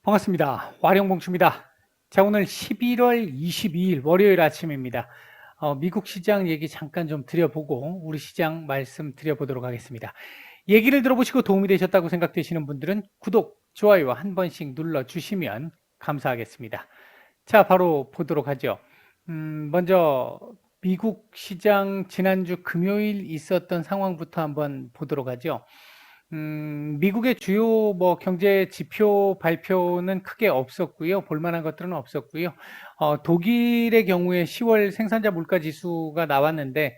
반갑습니다. 와룡봉추입니다. 자, 오늘 11월 22일 월요일 아침입니다. 미국 시장 얘기 잠깐 좀 드려보고 우리 시장 말씀 드려보도록 하겠습니다. 얘기를 들어보시고 도움이 되셨다고 생각되시는 분들은 구독, 좋아요 한 번씩 눌러주시면 감사하겠습니다. 자, 바로 보도록 하죠. 먼저 미국 시장 지난주 금요일 있었던 상황부터 한번 보도록 하죠. 미국의 주요 경제 지표 발표는 크게 없었고요. 볼만한 것들은 없었고요. 독일의 경우에 10월 생산자 물가 지수가 나왔는데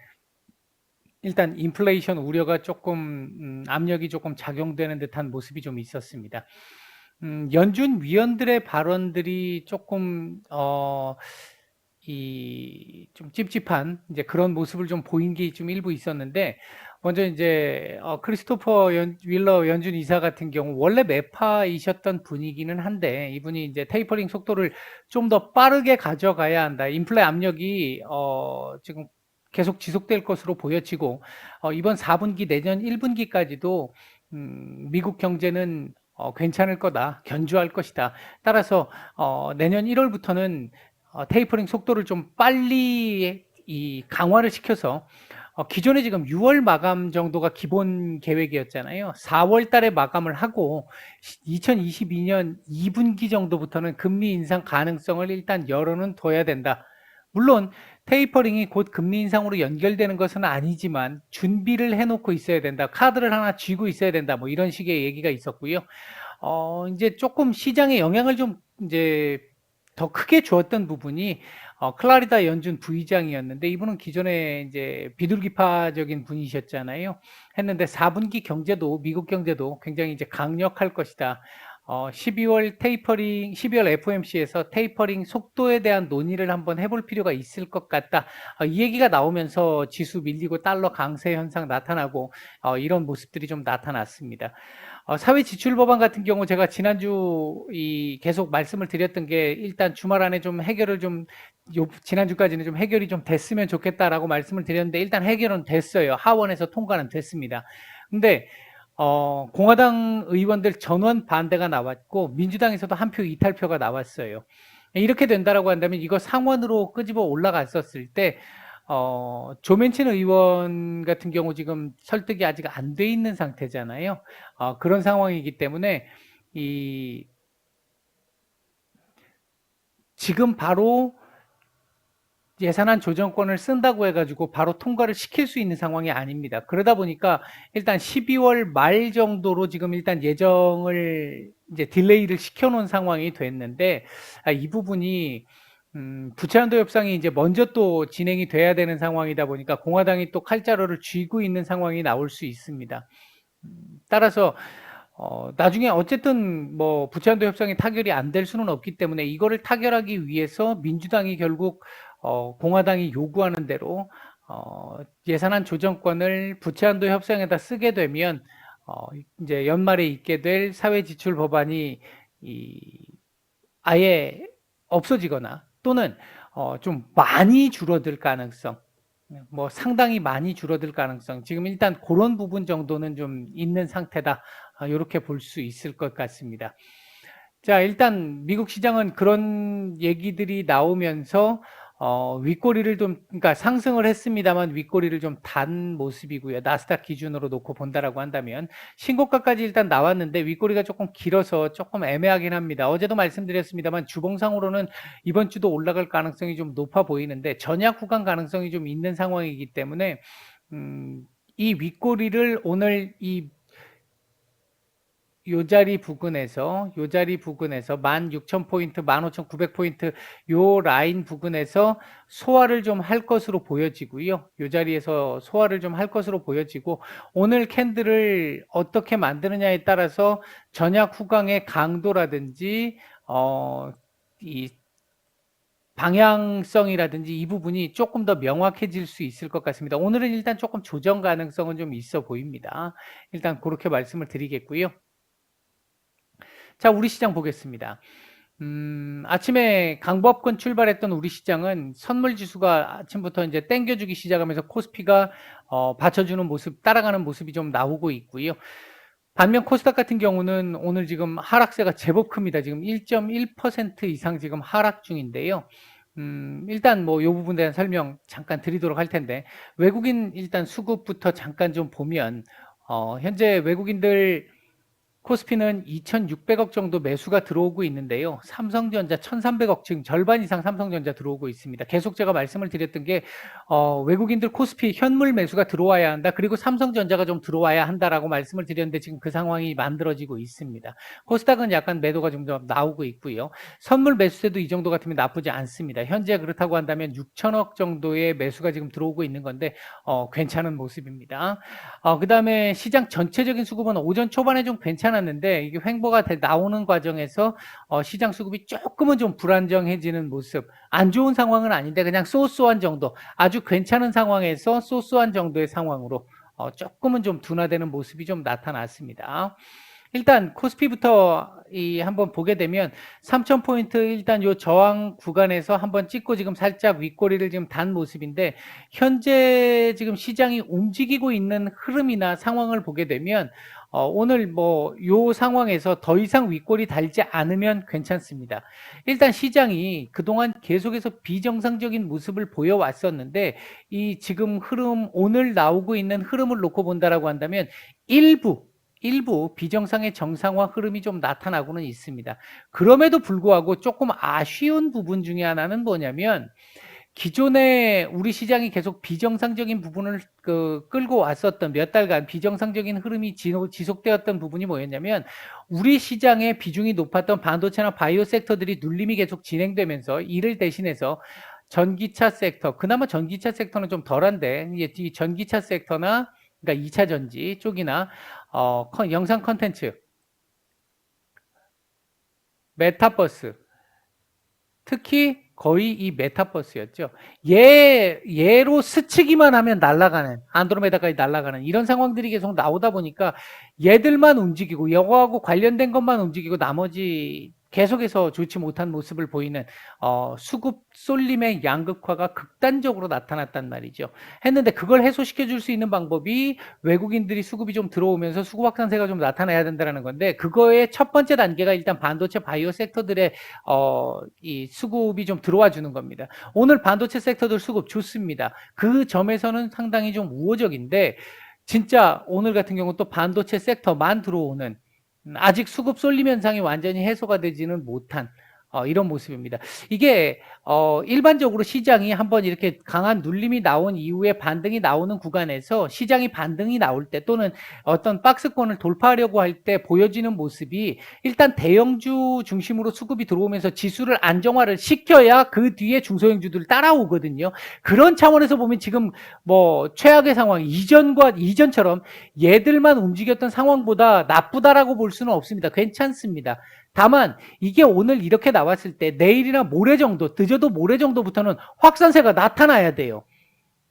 일단 인플레이션 우려가 조금 압력이 조금 작용되는 듯한 모습이 좀 있었습니다. 연준 위원들의 발언들이 조금 좀 찝찝한 이제 그런 모습을 좀 보인 게 좀 일부 있었는데, 먼저 이제 크리스토퍼 윌러 연준 이사 같은 경우 원래 매파이셨던 분이기는 한데, 이분이 이제 테이퍼링 속도를 좀 더 빠르게 가져가야 한다. 인플레 압력이 지금 계속 지속될 것으로 보여지고, 이번 4분기 내년 1분기까지도 미국 경제는 괜찮을 거다, 견주할 것이다. 따라서 내년 1월부터는 테이퍼링 속도를 좀 빨리 강화를 시켜서 기존에 지금 6월 마감 정도가 기본 계획이었잖아요. 4월 달에 마감을 하고 2022년 2분기 정도부터는 금리 인상 가능성을 일단 열어는 둬야 된다. 물론 테이퍼링이 곧 금리 인상으로 연결되는 것은 아니지만 준비를 해놓고 있어야 된다. 카드를 하나 쥐고 있어야 된다. 뭐 이런 식의 얘기가 있었고요. 이제 조금 시장에 영향을 좀 이제 더 크게 주었던 부분이 클라리다 연준 부의장이었는데, 이분은 기존에 이제 비둘기파적인 분이셨잖아요. 했는데 4분기 경제도, 미국 경제도 굉장히 이제 강력할 것이다. 12월 FOMC에서 테이퍼링 속도에 대한 논의를 한번 해볼 필요가 있을 것 같다. 이 얘기가 나오면서 지수 밀리고 달러 강세 현상 나타나고 이런 모습들이 좀 나타났습니다. 사회 지출 법안 같은 경우 제가 지난주 계속 말씀을 드렸던 게, 일단 주말 안에 좀 해결을 좀 지난주까지는 좀 해결이 좀 됐으면 좋겠다라고 말씀을 드렸는데, 일단 해결은 됐어요. 하원에서 통과는 됐습니다. 근데 공화당 의원들 전원 반대가 나왔고 민주당에서도 한 표 이탈표가 나왔어요. 이렇게 된다라고 한다면 이거 상원으로 끄집어 올라갔었을 때 조맨친 의원 같은 경우 지금 설득이 아직 안 돼 있는 상태잖아요. 그런 상황이기 때문에 지금 바로 예산안 조정권을 쓴다고 해가지고 바로 통과를 시킬 수 있는 상황이 아닙니다. 그러다 보니까 일단 12월 말 정도로 지금 일단 예정을 이제 딜레이를 시켜놓은 상황이 됐는데, 이 부분이 부채한도 협상이 이제 먼저 또 진행이 돼야 되는 상황이다 보니까 공화당이 또 칼자루를 쥐고 있는 상황이 나올 수 있습니다. 따라서 나중에 어쨌든 뭐 부채한도 협상이 타결이 안 될 수는 없기 때문에 이거를 타결하기 위해서 민주당이 결국 공화당이 요구하는 대로 예산안 조정권을 부채한도 협상에다 쓰게 되면 이제 연말에 있게 될 사회지출 법안이 아예 없어지거나 또는 좀 많이 줄어들 가능성, 뭐 상당히 많이 줄어들 가능성, 지금 일단 그런 부분 정도는 좀 있는 상태다. 이렇게 볼 수 있을 것 같습니다. 자, 일단 미국 시장은 그런 얘기들이 나오면서 윗꼬리를 좀, 그러니까 상승을 했습니다만 윗꼬리를 좀 단 모습이고요. 나스닥 기준으로 놓고 본다라고 한다면 신고가까지 일단 나왔는데 윗꼬리가 조금 길어서 조금 애매하긴 합니다. 어제도 말씀드렸습니다만 주봉상으로는 이번 주도 올라갈 가능성이 좀 높아 보이는데 전약 구간 가능성이 좀 있는 상황이기 때문에 이 윗꼬리를 오늘 요 자리 부근에서 16,000포인트, 15,900포인트 요 라인 부근에서 소화를 좀 할 것으로 보여지고요. 요 자리에서 소화를 좀 할 것으로 보여지고, 오늘 캔들을 어떻게 만드느냐에 따라서 전약 후강의 강도라든지 이 방향성이라든지 이 부분이 조금 더 명확해질 수 있을 것 같습니다. 오늘은 일단 조금 조정 가능성은 좀 있어 보입니다. 일단 그렇게 말씀을 드리겠고요. 자, 우리 시장 보겠습니다. 아침에 강보합권 출발했던 우리 시장은 선물 지수가 아침부터 이제 땡겨주기 시작하면서 코스피가 받쳐주는 모습, 따라가는 모습이 좀 나오고 있고요. 반면 코스닥 같은 경우는 오늘 지금 하락세가 제법 큽니다. 지금 1.1% 이상 지금 하락 중인데요. 일단 뭐 요 부분에 대한 설명 잠깐 드리도록 할 텐데, 외국인 일단 수급부터 잠깐 좀 보면, 현재 외국인들 코스피는 2,600억 정도 매수가 들어오고 있는데요. 삼성전자 1,300억, 지금 절반 이상 삼성전자 들어오고 있습니다. 계속 제가 말씀을 드렸던 게 외국인들 코스피 현물 매수가 들어와야 한다. 그리고 삼성전자가 좀 들어와야 한다라고 말씀을 드렸는데 지금 그 상황이 만들어지고 있습니다. 코스닥은 약간 매도가 좀 나오고 있고요. 선물 매수세도 이 정도 같으면 나쁘지 않습니다. 현재 그렇다고 한다면 6천억 정도의 매수가 지금 들어오고 있는 건데 괜찮은 모습입니다. 그 다음에 시장 전체적인 수급은 오전 초반에 좀 괜찮았는데 이게 횡보가 나오는 과정에서 시장 수급이 조금은 좀 불안정해지는 모습. 안 좋은 상황은 아닌데 그냥 쏘쏘한 정도, 아주 괜찮은 상황에서 쏘쏘한 정도의 상황으로 조금은 좀 둔화되는 모습이 좀 나타났습니다. 일단 코스피부터 한번 보게 되면 3,000포인트 일단 요 저항 구간에서 한번 찍고 지금 살짝 윗꼬리를 지금 단 모습인데, 현재 지금 시장이 움직이고 있는 흐름이나 상황을 보게 되면 오늘 뭐 요 상황에서 더 이상 윗꼬리 달지 않으면 괜찮습니다. 일단 시장이 그동안 계속해서 비정상적인 모습을 보여왔었는데, 이 지금 흐름, 오늘 나오고 있는 흐름을 놓고 본다라고 한다면 일부 비정상의 정상화 흐름이 좀 나타나고는 있습니다. 그럼에도 불구하고 조금 아쉬운 부분 중에 하나는 뭐냐면, 기존에 우리 시장이 계속 비정상적인 부분을 끌고 왔었던 몇 달간 비정상적인 흐름이 지속되었던 부분이 뭐였냐면, 우리 시장의 비중이 높았던 반도체나 바이오 섹터들이 눌림이 계속 진행되면서 이를 대신해서 전기차 섹터, 그나마 전기차 섹터는 좀 덜한데 이 전기차 섹터나 그러니까 2차 전지 쪽이나 영상 컨텐츠, 메타버스, 특히 거의 이 메타버스였죠. 얘로 스치기만 하면 날아가는, 안드로메다까지 날아가는 이런 상황들이 계속 나오다 보니까 얘들만 움직이고 여거하고 관련된 것만 움직이고 나머지 계속해서 좋지 못한 모습을 보이는 수급 쏠림의 양극화가 극단적으로 나타났단 말이죠. 했는데 그걸 해소시켜 줄 수 있는 방법이 외국인들이 수급이 좀 들어오면서 수급 확산세가 좀 나타나야 된다는 건데, 그거의 첫 번째 단계가 일단 반도체 바이오 섹터들의 이 수급이 좀 들어와 주는 겁니다. 오늘 반도체 섹터들 수급 좋습니다. 그 점에서는 상당히 좀 우호적인데, 진짜 오늘 같은 경우 또 반도체 섹터만 들어오는, 아직 수급 쏠림 현상이 완전히 해소가 되지는 못한 이런 모습입니다. 이게 일반적으로 시장이 한번 이렇게 강한 눌림이 나온 이후에 반등이 나오는 구간에서 시장이 반등이 나올 때 또는 어떤 박스권을 돌파하려고 할 때 보여지는 모습이, 일단 대형주 중심으로 수급이 들어오면서 지수를 안정화를 시켜야 그 뒤에 중소형주들 따라오거든요. 그런 차원에서 보면 지금 뭐 최악의 상황, 이전처럼 얘들만 움직였던 상황보다 나쁘다라고 볼 수는 없습니다. 괜찮습니다. 다만 이게 오늘 이렇게 나왔을 때 내일이나 모레 정도, 늦어도 모레 정도부터는 확산세가 나타나야 돼요.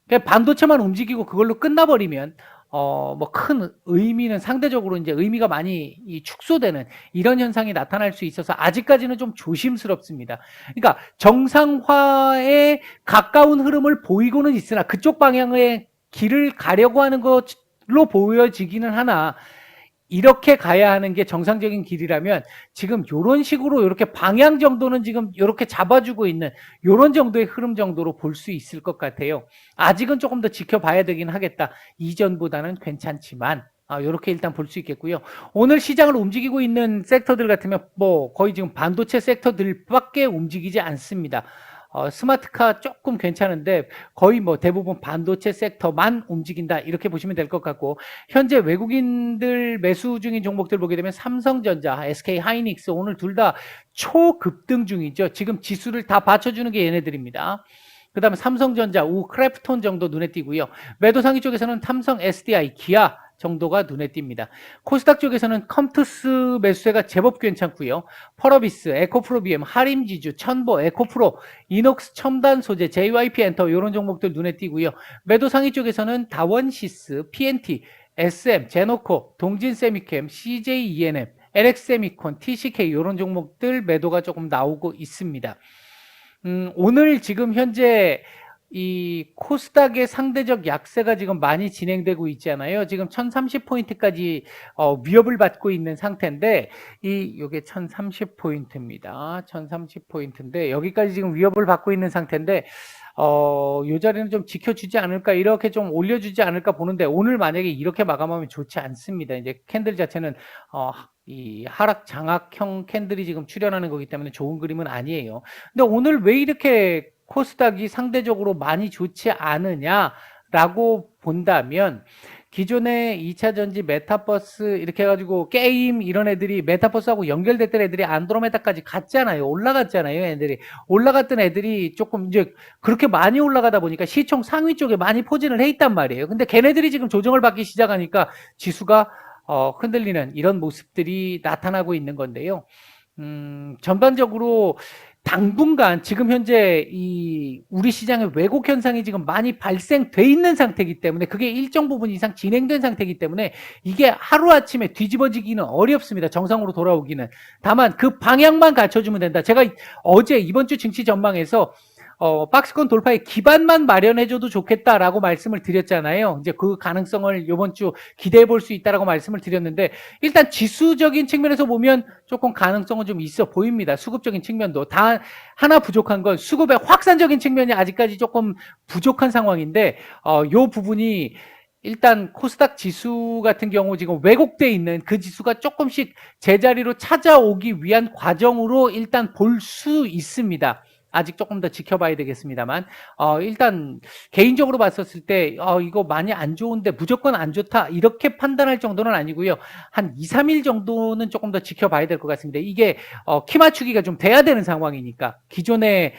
그러니까 반도체만 움직이고 그걸로 끝나버리면 뭐 큰 의미는, 상대적으로 이제 의미가 많이 축소되는 이런 현상이 나타날 수 있어서 아직까지는 좀 조심스럽습니다. 그러니까 정상화에 가까운 흐름을 보이고는 있으나 그쪽 방향의 길을 가려고 하는 것로 보여지기는 하나, 이렇게 가야 하는 게 정상적인 길이라면 지금 이런 식으로 이렇게 방향 정도는 지금 이렇게 잡아주고 있는 이런 정도의 흐름 정도로 볼 수 있을 것 같아요. 아직은 조금 더 지켜봐야 되긴 하겠다. 이전보다는 괜찮지만 이렇게 일단 볼 수 있겠고요. 오늘 시장을 움직이고 있는 섹터들 같으면 뭐 거의 지금 반도체 섹터들밖에 움직이지 않습니다. 스마트카 조금 괜찮은데 거의 뭐 대부분 반도체 섹터만 움직인다, 이렇게 보시면 될 것 같고, 현재 외국인들 매수 중인 종목들 보게 되면 삼성전자, SK 하이닉스 오늘 둘 다 초급등 중이죠. 지금 지수를 다 받쳐주는 게 얘네들입니다. 그 다음에 삼성전자, 크래프톤 정도 눈에 띄고요. 매도 상위 쪽에서는 삼성, SDI, 기아 정도가 눈에 띕니다. 코스닥 쪽에서는 컴투스 매수세가 제법 괜찮고요. 펄어비스, 에코프로비엠, 하림지주, 천보, 에코프로, 이녹스 첨단 소재, JYP 엔터 이런 종목들 눈에 띄고요. 매도 상위 쪽에서는 다원시스, PNT, SM, 제노코, 동진세미캠, CJENM, LX세미콘, TCK 이런 종목들 매도가 조금 나오고 있습니다. 오늘 지금 현재 이 코스닥의 상대적 약세가 지금 많이 진행되고 있잖아요. 지금 1030포인트까지 위협을 받고 있는 상태인데 요게 1030포인트입니다. 1030포인트인데 여기까지 지금 위협을 받고 있는 상태인데 요 자리는 좀 지켜주지 않을까, 이렇게 좀 올려주지 않을까 보는데, 오늘 만약에 이렇게 마감하면 좋지 않습니다. 이제 캔들 자체는 이 하락 장악형 캔들이 지금 출현하는 거기 때문에 좋은 그림은 아니에요. 근데 오늘 왜 이렇게 코스닥이 상대적으로 많이 좋지 않으냐라고 본다면, 기존에 2차 전지, 메타버스 이렇게 해가지고 게임 이런 애들이 메타버스하고 연결됐던 애들이 안드로메다까지 갔잖아요. 올라갔잖아요. 애들이 올라갔던 애들이 조금 이제 그렇게 많이 올라가다 보니까 시총 상위 쪽에 많이 포진을 해 있단 말이에요. 근데 걔네들이 지금 조정을 받기 시작하니까 지수가 흔들리는 이런 모습들이 나타나고 있는 건데요. 전반적으로 당분간 지금 현재 이 우리 시장의 왜곡 현상이 지금 많이 발생돼 있는 상태이기 때문에, 그게 일정 부분 이상 진행된 상태이기 때문에 이게 하루아침에 뒤집어지기는 어렵습니다. 정상으로 돌아오기는. 다만 그 방향만 갖춰주면 된다. 제가 어제 이번 주 증시 전망에서 박스권 돌파의 기반만 마련해줘도 좋겠다라고 말씀을 드렸잖아요. 이제 그 가능성을 이번 주 기대해 볼 수 있다라고 말씀을 드렸는데, 일단 지수적인 측면에서 보면 조금 가능성은 좀 있어 보입니다. 수급적인 측면도. 다 하나 부족한 건 수급의 확산적인 측면이 아직까지 조금 부족한 상황인데, 요 부분이 일단 코스닥 지수 같은 경우 지금 왜곡돼 있는 그 지수가 조금씩 제자리로 찾아오기 위한 과정으로 일단 볼 수 있습니다. 아직 조금 더 지켜봐야 되겠습니다만, 일단 개인적으로 봤었을 때 이거 많이 안 좋은데 무조건 안 좋다 이렇게 판단할 정도는 아니고요. 한 2, 3일 정도는 조금 더 지켜봐야 될 것 같습니다. 이게 키 맞추기가 좀 돼야 되는 상황이니까, 기존에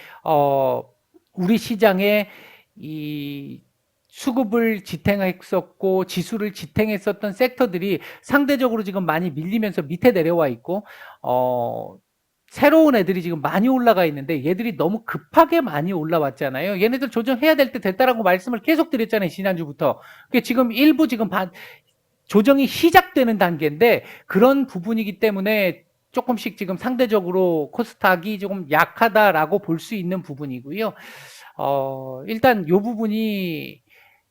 우리 시장에 이 수급을 지탱했었고 지수를 지탱했었던 섹터들이 상대적으로 지금 많이 밀리면서 밑에 내려와 있고, 새로운 애들이 지금 많이 올라가 있는데 얘들이 너무 급하게 많이 올라왔잖아요. 얘네들 조정해야 될 때 됐다라고 말씀을 계속 드렸잖아요. 지난주부터. 지금 일부 지금 조정이 시작되는 단계인데, 그런 부분이기 때문에 조금씩 지금 상대적으로 코스닥이 조금 약하다라고 볼 수 있는 부분이고요. 일단 요 부분이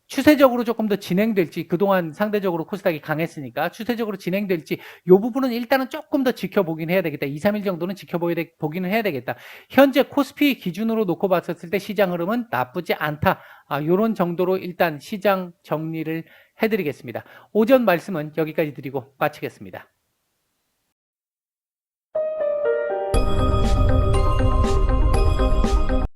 추세적으로 조금 더 진행될지, 그동안 상대적으로 코스닥이 강했으니까 추세적으로 진행될지 이 부분은 일단은 조금 더 지켜보긴 해야 되겠다. 2, 3일 정도는 지켜보기는 해야 되겠다. 현재 코스피 기준으로 놓고 봤었을 때 시장 흐름은 나쁘지 않다. 이런 정도로 일단 시장 정리를 해드리겠습니다. 오전 말씀은 여기까지 드리고 마치겠습니다.